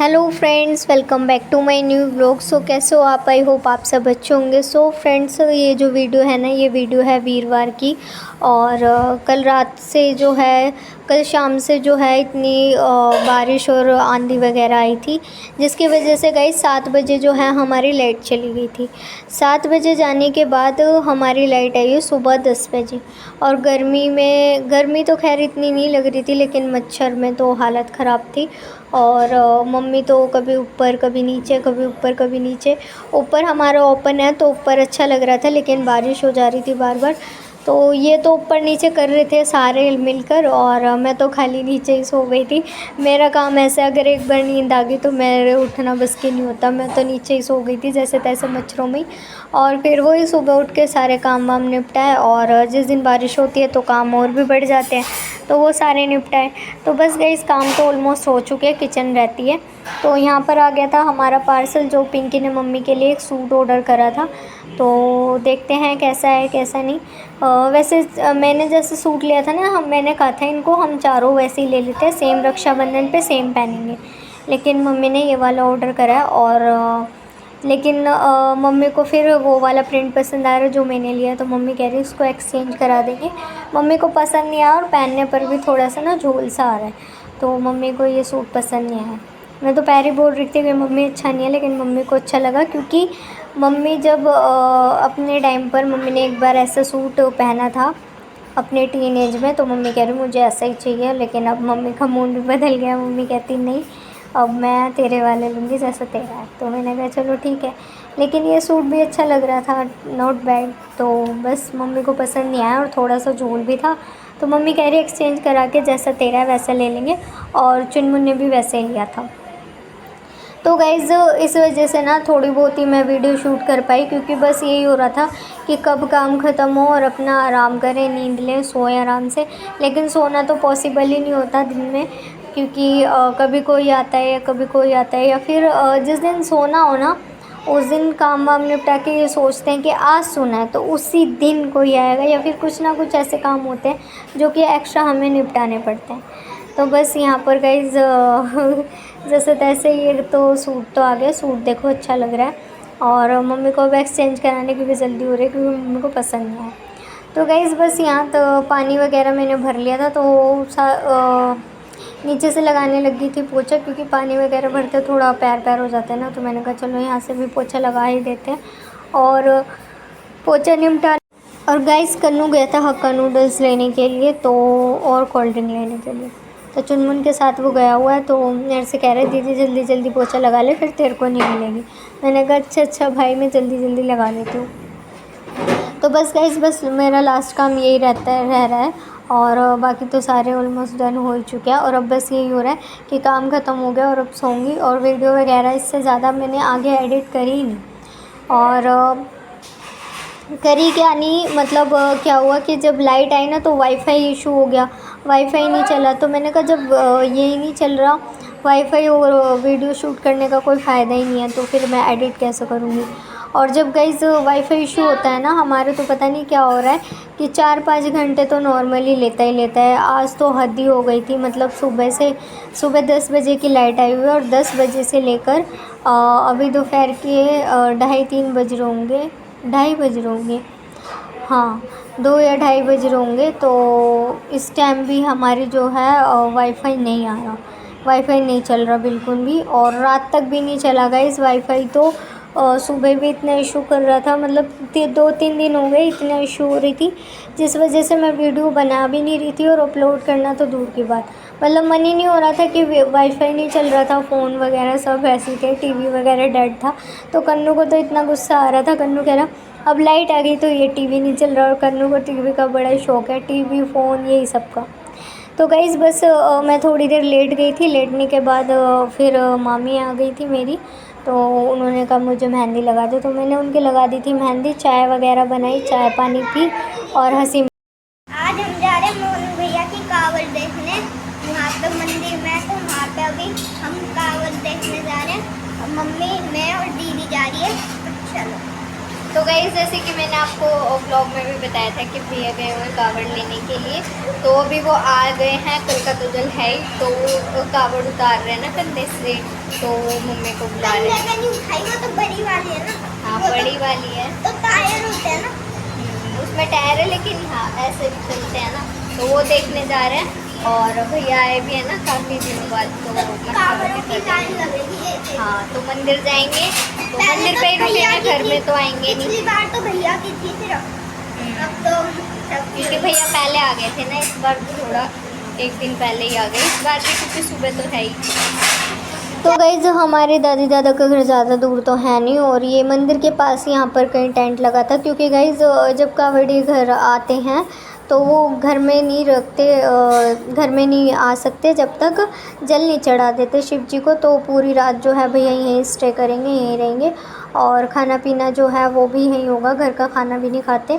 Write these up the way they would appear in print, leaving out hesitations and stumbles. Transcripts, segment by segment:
Hello friends, welcome back to my new vlog. So कैसे हो आप? आई होप आप सब अच्छे होंगे। सो फ्रेंड्स, ये जो वीडियो है ना, ये वीडियो है वीरवार की। और कल रात से जो है, कल शाम से जो है इतनी बारिश और आंधी वगैरह आई थी, जिसकी वजह से गाइस 7 बजे जो है हमारी लाइट चली गई थी। 7 बजे जाने के बाद हमारी लाइट आई है सुबह 10 बजे। और गर्मी तो खैर इतनी नहीं लग रही थी, लेकिन मच्छर में तो हालत ख़राब थी। और मम्मी तो कभी ऊपर कभी नीचे, कभी ऊपर कभी नीचे। ऊपर हमारा ओपन है तो ऊपर अच्छा लग रहा था, लेकिन बारिश हो जा रही थी बार बार, तो ये तो ऊपर नीचे कर रहे थे सारे मिलकर, और मैं तो खाली नीचे ही सो गई थी। मेरा काम ऐसे, अगर एक बार नींद आ गई तो मेरे उठना बस की नहीं होता। मैं तो नीचे ही सो गई थी जैसे तैसे मच्छरों में ही। और फिर वही सुबह उठ के सारे काम वाम निपटाए। और जिस दिन बारिश होती है तो काम और भी बढ़ जाते हैं, तो वो सारे निपटाए। तो बस गई, इस काम तो ऑलमोस्ट हो चुके हैं, किचन रहती है। तो यहाँ पर आ गया था हमारा पार्सल, जो पिंकी ने मम्मी के लिए एक सूट ऑर्डर करा था। तो देखते हैं कैसा है कैसा नहीं। वैसे मैंने जैसे सूट लिया था ना, मैंने कहा था इनको हम चारों वैसे ही ले लेते हैं, सेम रक्षाबंधन पे सेम पहनेंगे। लेकिन मम्मी ने ये वाला ऑर्डर करा है। और लेकिन मम्मी को फिर वो वाला प्रिंट पसंद आ रहा है जो मैंने लिया, तो मम्मी कह रही है उसको एक्सचेंज करा देंगे। मम्मी को पसंद नहीं आया और पहनने पर भी थोड़ा सा ना झोल सा आ रहा है, तो मम्मी को ये सूट पसंद नहीं आया। मैं तो पहले बोल रही थी कि मम्मी अच्छा नहीं है, लेकिन मम्मी को अच्छा लगा, क्योंकि मम्मी जब अपने टाइम पर मम्मी ने एक बार ऐसा सूट पहना था अपने टीन एज में, तो मम्मी कह रही मुझे ऐसा ही चाहिए। लेकिन अब मम्मी का मूड भी बदल गया, मम्मी कहती नहीं अब मैं तेरे वाले लूँगी जैसा तेरा है। तो मैंने कहा चलो ठीक है, लेकिन ये सूट भी अच्छा लग रहा था, नॉट बैड। तो बस मम्मी को पसंद नहीं आया और थोड़ा सा झोल भी था, तो मम्मी कह रही एक्सचेंज करा के जैसा तेरा है वैसा ले लेंगे। और चुनमुन ने भी वैसे ही लिया था। तो गाइज़ इस वजह से ना थोड़ी बहुत ही मैं वीडियो शूट कर पाई, क्योंकि बस यही हो रहा था कि कब काम ख़त्म हो और अपना आराम करें, नींद लें, सोएं आराम से। लेकिन सोना तो पॉसिबल ही नहीं होता दिन में, क्योंकि कभी कोई आता है या कभी कोई आता है, या फिर जिस दिन सोना हो ना उस दिन काम वाम निपटा के ये सोचते हैं कि आज सोना है, तो उसी दिन कोई आएगा, या फिर कुछ ना कुछ ऐसे काम होते हैं जो कि एक्स्ट्रा हमें निपटाने पड़ते हैं। तो बस यहाँ पर गाइज़ जैसे तैसे ये तो सूट तो आ गया। सूट देखो अच्छा लग रहा है, और मम्मी को अब एक्सचेंज कराने की भी जल्दी हो रही है, क्योंकि मम्मी को पसंद नहीं है। तो गाइज़ बस यहाँ तो पानी वगैरह मैंने भर लिया था, तो नीचे से लगाने लगी थी पोछा, क्योंकि पानी वगैरह भरते थोड़ा पैर पैर हो जाता है ना, तो मैंने कहा चलो यहाँ से भी पोछा लगा ही देते हैं। और पोछा निपटा। और गाइस कन्नू गया था हक्का नूडल्स लेने के लिए, तो और कोल्ड ड्रिंक लेने के लिए, तो चुनमुन के साथ वो गया हुआ है। तो मेरे से कह रहे दीदी जल्दी जल्दी पोछा लगा ले, फिर तेरे को नहीं मिलेगी। मैंने कहा अच्छा भाई, मैं जल्दी जल्दी लगा लेती हूँ। तो बस गाइस, बस मेरा लास्ट काम यही रह रहा है, और बाकी तो सारे ऑलमोस्ट डन हो ही चुके हैं। और अब बस यही हो रहा है कि काम ख़त्म हो गया और अब सोऊंगी। और वीडियो वगैरह इससे ज़्यादा मैंने आगे एडिट करी ही नहीं। और करी क्या नहीं, मतलब क्या हुआ कि जब लाइट आई ना तो वाईफाई इशू हो गया, वाईफाई नहीं चला। तो मैंने कहा जब यही नहीं चल रहा वाईफाई, और वीडियो शूट करने का कोई फ़ायदा ही नहीं है, तो फिर मैं एडिट कैसे करूँगी। और जब गाइस वाईफाई इशू होता है ना हमारे, तो पता नहीं क्या हो रहा है कि 4-5 घंटे तो नॉर्मली लेता ही लेता है। आज तो हद ही हो गई थी, मतलब सुबह 10 बजे की लाइट आई हुई है, और 10 बजे से लेकर अभी दोपहर के 2:30-3 बज रहे होंगे, 2:30 बज रहे होंगे, हाँ 2 या 2:30 बज रहे होंगे। तो इस टाइम भी हमारी जो है वाईफाई नहीं आ रहा, वाईफाई नहीं चल रहा बिल्कुल भी। और रात तक भी नहीं चला गाइस वाईफाई, तो सुबह भी इतना इशू कर रहा था, मतलब 2-3 दिन हो गए इतना इशू हो रही थी, जिस वजह से मैं वीडियो बना भी नहीं रही थी, और अपलोड करना तो दूर की बात, मतलब मन ही नहीं हो रहा था कि वाईफाई नहीं चल रहा था, फ़ोन वगैरह सब ऐसे थे, टीवी वगैरह डेड था। तो कन्नू को तो इतना गुस्सा आ रहा था, कन्नू कह रहा अब लाइट आ गई तो ये टीवी नहीं चल रहा। और कन्नू को टीवी का बड़ा शौक है, टीवी फ़ोन यही सब का। तो गाइस बस मैं थोड़ी देर लेट गई थी, लेटने के बाद फिर मामी आ गई थी मेरी, तो उन्होंने कहा मुझे मेहंदी लगा दो, तो मैंने उनके लगा दी थी मेहंदी। चाय वगैरह बनाई, चाय पानी पी, और हंसी। आज हम जा रहे हैं मोनू भैया की कावड़ देखने, वहाँ पे मंदिर में, तो वहाँ पे अभी हम कावड़ देखने जा रहे हैं। और मम्मी, मैं और दीदी जा रही है, तो चलो। तो गाइस जैसे कि मैंने आपको ब्लॉग में भी बताया था कि भैया गए हुए कावड़ लेने के लिए, तो अभी वो आ गए हैं। कल का तो जल है ही, तो वो कावड़ उतार रहे हैं ना कंधे से, तो मम्मी को बुला रहे हैं। उठाई वो तो बड़ी वाली है ना। हाँ बड़ी वाली है, तो टायर होते हैं ना, उसमें टायर है, लेकिन हाँ ऐसे भी चलते हैं ना, तो वो देखने जा रहे हैं। और भैया आए भी है ना काफ़ी दिनों बाद, तो कावड़ों की लाइन लगेगी। हाँ तो मंदिर जाएंगे, तो मंदिर पे ही तो भैया रुकेंगे, घर की में तो आएंगे नहीं, पिछली बार तो भैया की थी, फिर अब तो क्योंकि भैया पहले आ गए थे ना। इस बार तो थोड़ा एक दिन पहले ही आ गए, इस बार भी क्योंकि सुबह तो है ही। तो गाइस हमारे दादी दादा का घर ज़्यादा दूर तो है नहीं, और ये मंदिर के पास यहाँ पर कहीं टेंट लगा था, क्योंकि गाइस जब कावड़ी घर आते हैं तो वो घर में नहीं रखते, घर में नहीं आ सकते जब तक जल नहीं चढ़ा देते शिव जी को। तो पूरी रात जो है भैया यहीं स्टे करेंगे, यहीं रहेंगे, और खाना पीना जो है वो भी यहीं होगा। घर का खाना भी नहीं खाते,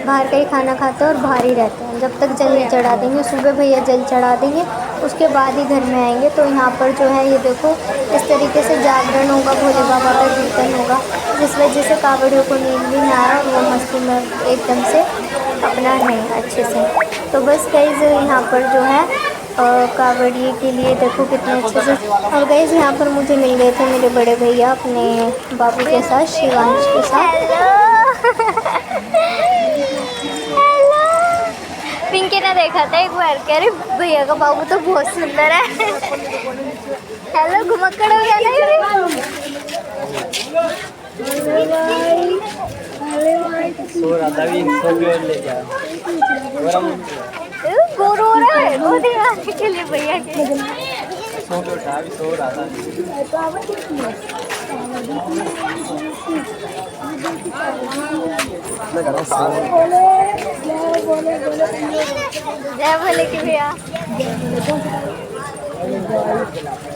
बाहर का ही खाना खाते हैं और बाहर ही रहते हैं जब तक जल नहीं चढ़ा देंगे। सुबह भैया जल चढ़ा देंगे, उसके बाद ही घर में आएंगे। तो यहाँ पर जो है ये देखो इस तरीके से जागरण होगा, भोले बाबा का कीर्तन होगा, जिस वजह से कावड़ियों को नींद भी ना आए और वो मस्ती में एकदम से अपना रहें अच्छे से। तो बस गाइस यहाँ पर जो है कावड़िए के लिए देखो कितने अच्छे से। और गाइस यहाँ पर मुझे मिल गए थे मेरे बड़े भैया अपने बाबू के साथ, शिवांश के साथ। हेलो पिंकी ने देखा था एक बार, कह रहे भैया का बाबू तो बहुत सुंदर है। हेलो घुमक्कड़ हो गया ना सो रहा था अभी, सो के और ले जा बोर हो रहा है वो दिखाने के लिए भैया के। सो के उठा, अभी सो रहा था। मैं कर रहा हूँ जय बोले कि भैया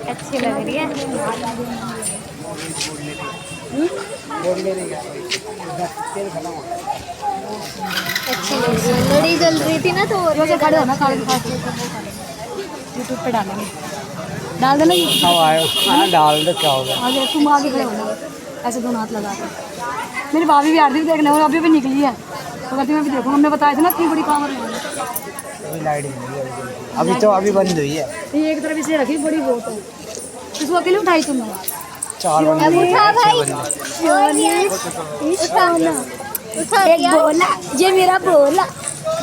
अच्छी लग रही है। अच्छी लग रही है, लड़ी जल रही थी ना, तो खड़े हो ना, यूट्यूब पे डालेंगे, डाल देना हाँ डाल दो, क्या होगा। आगे तुम आगे खड़े होना, ऐसे दोनों हाथ लगा के। मेरी भाभी भी आ रही थी देखने, और अभी भी निकली है, तो कहती मैं भी देखूँ। हमने बताया था ना इतनी बड़ी कांवर अभी लाइट अभी तो अभी बंद हुई है। ये एक तरफ इसे रखी, बड़ी बहुत है, इसको अकेले उठाई तुमने। 4 बंद अब उठा भाई, एक बोला ये मेरा बोला,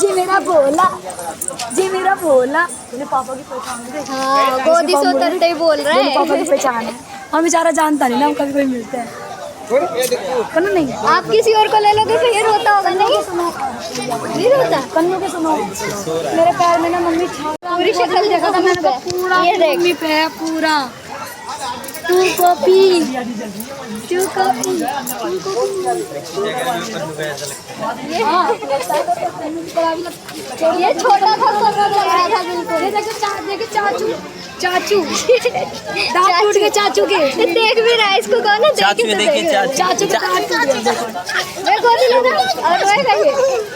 ये मेरा बोला, ये मेरा बोला। मेरे पापा की पहचान है। हाँ गोदी से उतरते ही बोल रहा मेरे पापा है। की पहचान है। हम बेचारा जानता नहीं ना, हम कभी कभी मिलते हैं। कन्नू नहीं, आप किसी और को ले लोगे तो ये रोता होगा नहीं? नहीं रोता। कन्नू के सुनो, मेरे पैर में ना मम्मी पूरी शक्ल देखा था मैंने, पूरा ये देख मम्मी पे है पूरा। तू कॉपी, तू कॉपी, ये छोटा था तो लग रहा था बिल्कुल। ये देखो चाचू, चाचू दांत टूट गए चाचू के। देख भी रहा है इसको, कौन है? चाचू में देखिए, चाचू के दांत टूट गए। मैं गोदी लगा और रोएगा ये।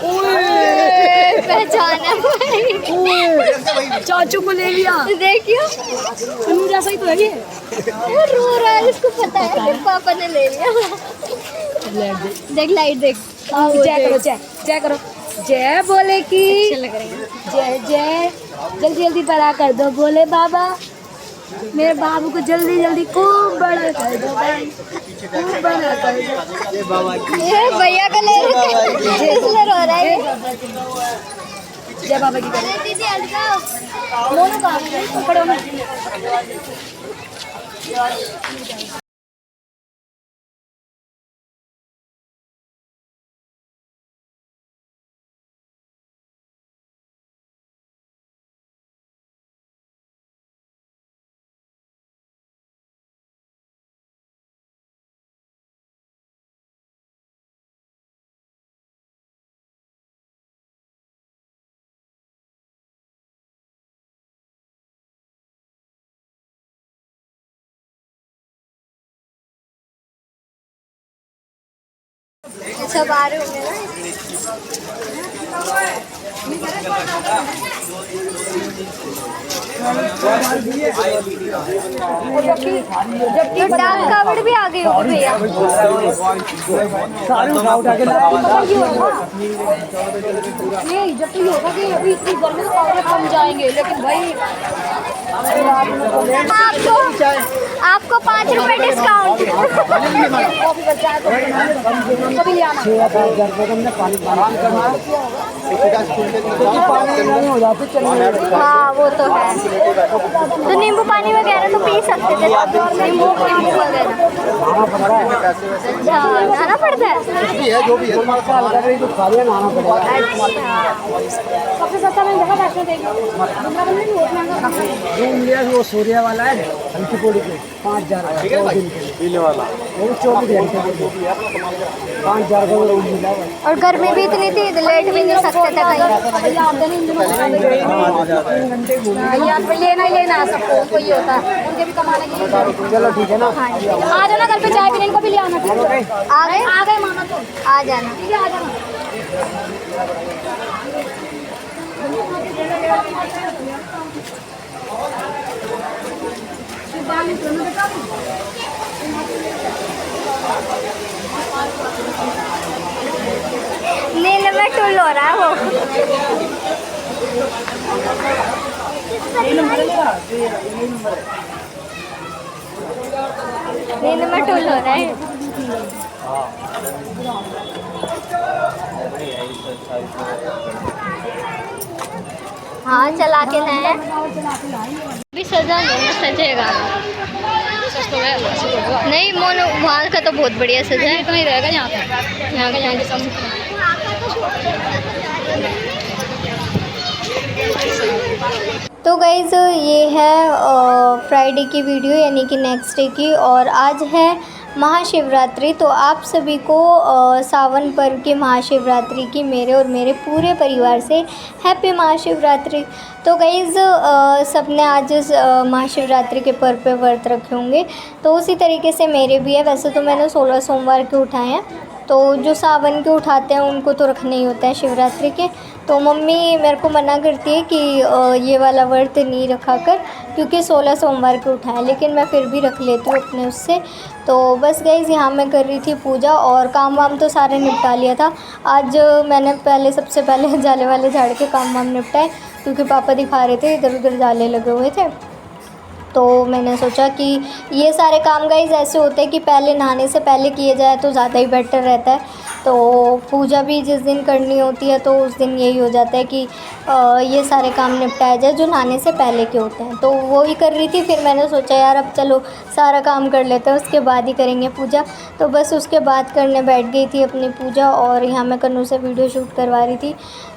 ओए पहचाना भाई, चाचू को ले लिया। देखियो कन्नू जैसा ही तो है ये। वो रो रहा है, इसको पता है कि पापा ने ले लिया। देख लाइट देख, जय करो, जय जय करो, जय बोले की लग रही है। जय जय। जल्दी जल्दी बड़ा कर दो बोले बाबा, मेरे बाबू को जल्दी जल्दी खूब बड़ा कर दो भाई, खूब बड़ा कर दो। ये भैया का ले रहा है, इसलिए रो रहा है। जय बाबा की करो। दीदी हट जाओ। मोनू कहाँ है? पकड़ो ना। अच्छा बाहर होंगे ना। तो डाक कावड़ भी आ गई होगी भैया। नहीं जब तो ये होगा कि अभी इतनी गर्मी में कावड़े कम जाएंगे, लेकिन भाई आपको 5 रुपए डिस्काउंट। कॉफी बच जाए तो कभी ले आना। हाँ वो तो है। तो नींबू पानी वगैरह तो पी सकते थे, नींबू वगैरह। अच्छा नहाना पड़ता है। सबसे सस्ता मैंने देखा वैष्णो देवी, वो सूर्य वाला है हल्की पौड़ी पे 5000 पीने वाला, वो 24 घंटे 5000 का रूम मिला। और गर्मी भी इतनी थी, लेट भी नहीं सकते थे कहीं। यहाँ पे लेना ही लेना है सबको, उनको ये होता है, उनके भी कमाने के लिए। चलो ठीक है ना, आ जाना घर पे चाय पीने, इनको भी ले आना। ठीक है आ गए मामा तो आ जाना। ठीक है आ जाना। नींद में टुल हो रहा है वो। नींद में टुल हो रहा है। हाँ चला के नया भी सजा नहीं, सजेगा नहीं। मोनो वहाँ का तो बहुत बढ़िया सजा है। नहीं रहेगा यहाँ पे, यहाँ का सब। तो गाइज़ ये है फ्राइडे की वीडियो, यानी कि नेक्स्ट डे की। और आज है महाशिवरात्रि। तो आप सभी को सावन पर्व की महाशिवरात्रि की मेरे और मेरे पूरे परिवार से हैप्पी महाशिवरात्रि। तो गाइज़ सबने आज महाशिवरात्रि के पर्व पे व्रत रखे होंगे, तो उसी तरीके से मेरे भी है। वैसे तो मैंने 16 सोमवार के उठाए हैं, तो जो सावन के उठाते हैं उनको तो रखने ही होते हैं शिवरात्रि के। तो मम्मी मेरे को मना करती है कि ये वाला व्रत नहीं रखा कर, क्योंकि 16 सोमवार के उठाए, लेकिन मैं फिर भी रख लेती हूँ अपने उससे। तो बस गाइज़ यहाँ मैं कर रही थी पूजा, और काम वाम तो सारे निपटा लिया था। आज मैंने सबसे पहले जाले वाले झाड़ के काम वाम निपटाए, क्योंकि पापा दिखा रहे थे इधर उधर जाले लगे हुए थे। तो मैंने सोचा कि ये सारे काम गाइज़ ऐसे होते हैं कि पहले नहाने से पहले किए जाए तो ज़्यादा ही बेटर रहता है। तो पूजा भी जिस दिन करनी होती है तो उस दिन यही हो जाता है कि ये सारे काम निपटाया जाए जो नहाने से पहले के होते हैं। तो वो ही कर रही थी, फिर मैंने सोचा यार अब चलो सारा काम कर लेते हैं, उसके बाद ही करेंगे पूजा। तो बस उसके बाद करने बैठ गई थी अपनी पूजा, और यहाँ मैं कन्नू से वीडियो शूट करवा रही थी।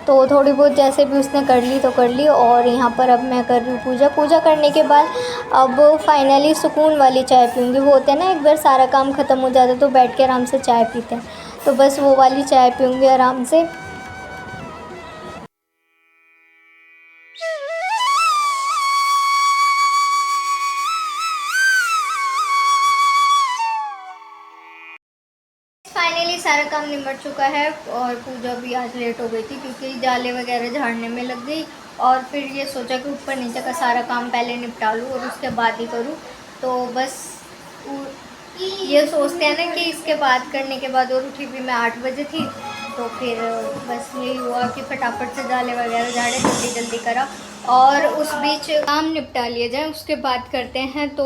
तो थोड़ी बहुत जैसे भी उसने कर ली तो कर ली, और यहाँ पर अब मैं कर रही हूँ पूजा। पूजा करने के बाद अब फाइनली सुकून वाली चाय पीऊँगी। वो होता है ना, एक बार सारा काम ख़त्म हो जाता है तो बैठ के आराम से चाय पीते हैं, तो बस वो वाली चाय पीऊँगी आराम से। फाइनली सारा काम निपट चुका है, और पूजा भी आज लेट हो गई थी क्योंकि जाले वगैरह झाड़ने में लग गई। और फिर ये सोचा कि ऊपर नीचे का सारा काम पहले निपटा लूँ और उसके बाद ही करूँ। तो बस ये सोचते हैं ना कि इसके बाद करने के बाद, और उठी भी मैं 8 बजे थी, तो फिर बस यही हुआ कि फटाफट से जाले वगैरह झाड़े, जल्दी जल्दी करा, और उस बीच काम निपटा लिया जाए उसके बाद करते हैं। तो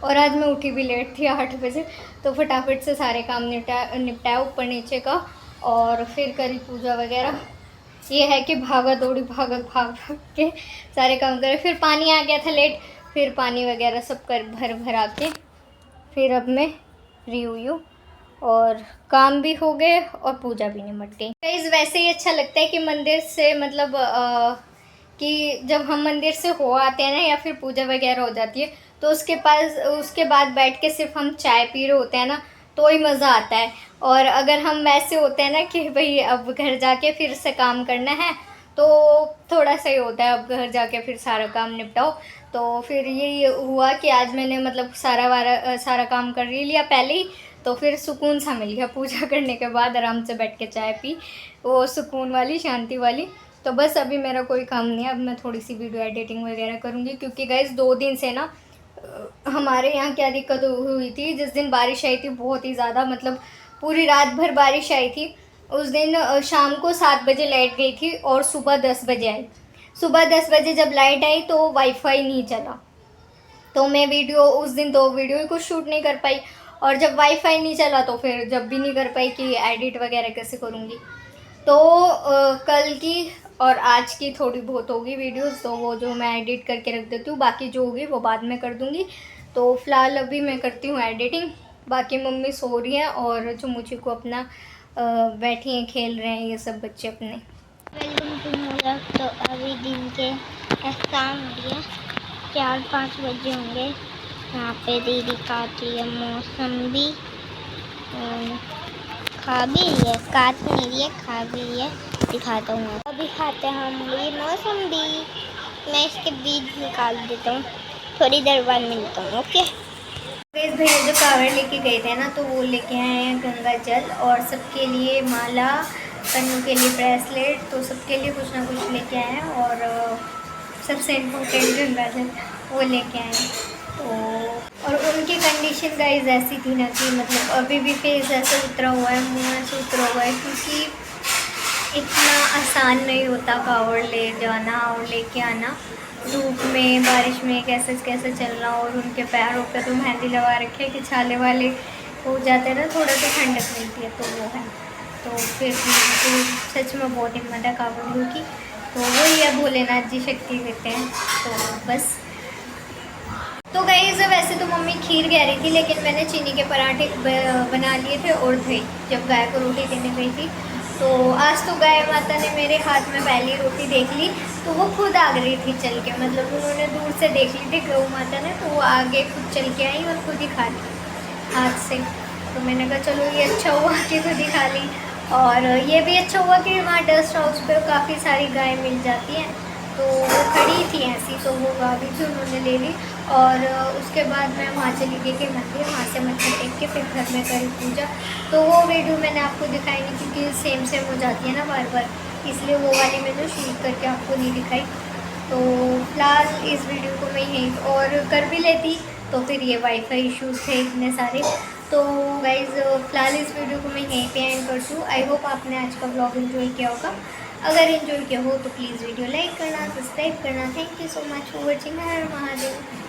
और आज मैं उठी भी लेट थी 8 बजे, तो फटाफट से सारे काम निपटाया ऊपर नीचे का, और फिर करी पूजा वगैरह। ये है कि भागा दौड़ी भाग के सारे काम करे। फिर पानी आ गया था लेट, फिर पानी वगैरह सब कर भरा के फिर अब मैं फ्री हुई हूँ, और काम भी हो गए और पूजा भी निपट गई। गाइस वैसे ही अच्छा लगता है कि मंदिर से मतलब कि जब हम मंदिर से हो आते हैं ना, या फिर पूजा वगैरह हो जाती है, तो उसके बाद बैठ के सिर्फ हम चाय पी रहे होते हैं ना, तो ही मज़ा आता है। और अगर हम वैसे होते हैं ना कि भाई अब घर जाके फिर से काम करना है, तो थोड़ा सा ही होता है अब घर जाके फिर सारा काम निपटाओ। तो फिर यही हुआ कि आज मैंने मतलब सारा काम कर ही लिया पहले ही, तो फिर सुकून सा मिल गया। पूजा करने के बाद आराम से बैठ के चाय पी, वो सुकून वाली शांति वाली। तो बस अभी मेरा कोई काम नहीं है, अब मैं थोड़ी सी वीडियो एडिटिंग वगैरह करूँगी, क्योंकि गाइस 2 दिन से ना हमारे यहाँ क्या दिक्कत हुई थी, जिस दिन बारिश आई थी बहुत ही ज़्यादा, मतलब पूरी रात भर बारिश आई थी। उस दिन शाम को 7 बजे लाइट गई थी और सुबह 10 बजे आई। सुबह 10 बजे जब लाइट आई तो वाईफाई नहीं चला, तो मैं वीडियो उस दिन तो वीडियो ही कुछ शूट नहीं कर पाई, और जब वाईफाई नहीं चला तो फिर जब भी नहीं कर पाई कि एडिट वगैरह कैसे करूँगी। तो कल की और आज की थोड़ी बहुत होगी वीडियोस, तो वो जो मैं एडिट करके रख देती हूँ, बाकी जो होगी वो बाद में कर दूँगी। तो फ़िलहाल अभी मैं करती हूँ एडिटिंग, बाकी मम्मी सो रही हैं और चुम्मू को अपना बैठी हैं, खेल रहे हैं ये सब बच्चे अपने। वेलकम टू मोलक। तो अभी दिन के शाम हो रही है, 4-5 बजे होंगे। यहाँ पे दीदी काट रही है मौसम्बी, खा भी रही है, काट नहीं रही है, खा भी रही है। दिखाता हूँ, अभी खाते हैं हम ये मौसम्बी। मैं इसके बीज निकाल देता हूँ, थोड़ी देर बाद मिलता हूँ। ओके भैया जो कावड़ लेके गए थे ना, तो वो लेके आए हैं गंगा जल, और सबके लिए माला, कन्नू के लिए ब्रेसलेट, तो सबके लिए कुछ ना कुछ लेके आए हैं। और सबसे इम्पोर्टेंट गंगा जल वो लेके आए हैं। तो और उनकी कंडीशन गाइस ऐसी थी ना कि मतलब अभी भी फेस ऐसे उतरा हुआ है, मुँह ऐसे उतरा हुआ है, क्योंकि इतना आसान नहीं होता कावड़ ले जाना और लेके आना धूप में, बारिश में, कैसे कैसे चलना। और उनके पैरों पे तो मेहंदी लगा रखे कि छाले वाले हो जाते हैं ना, थोड़ा सा ठंडक मिलती है, तो वो है। तो फिर तो सच में बहुत हिम्मत है कावड़ियों की, तो वही है, भोलेनाथ जी शक्ति देते हैं। तो बस, तो गाइस वैसे तो मम्मी खीर कह रही थी, लेकिन मैंने चीनी के पराठे बना लिए थे और दही, जब गाय को रोटी देने गई थी। तो आज तो गाय माता ने मेरे हाथ में पहली रोटी देख ली, तो वो खुद आ गई थी चल के, मतलब उन्होंने दूर से देख ली थी गौ माता ने, तो वो आगे खुद चल के आई और खुद ही खा ली हाथ से। तो मैंने कहा चलो ये अच्छा हुआ कि खुद ही खा ली, और ये भी अच्छा हुआ कि वहाँ डस्ट हाउस पे काफ़ी सारी गाय मिल जाती हैं, तो वो खड़ी थी ऐसी, तो वो गा भी थी, उन्होंने ले ली। और उसके बाद मैं वहाँ चली गई कि मंदिर, वहाँ से मत्था टेक के फिर घर में करी पूजा। तो वो वीडियो मैंने आपको दिखाई नहीं, क्योंकि सेम हो जाती है ना बार बार, इसलिए वो वाली मैंने शूट करके आपको नहीं दिखाई। तो फिलहाल इस वीडियो को मैं यहीं और कर भी लेती, तो फिर ये वाईफाई इश्यूज़ थे इतने सारे। तो गाइज़ फ़िलहाल इस वीडियो को मैं यहीं पे एंड करती हूँ। आई होप आपने आज का व्लॉग एंजॉय किया होगा। अगर एंजॉय किया हो तो प्लीज़ वीडियो लाइक करना, सब्सक्राइब करना। Thank you so much for watching. Her Mahadev.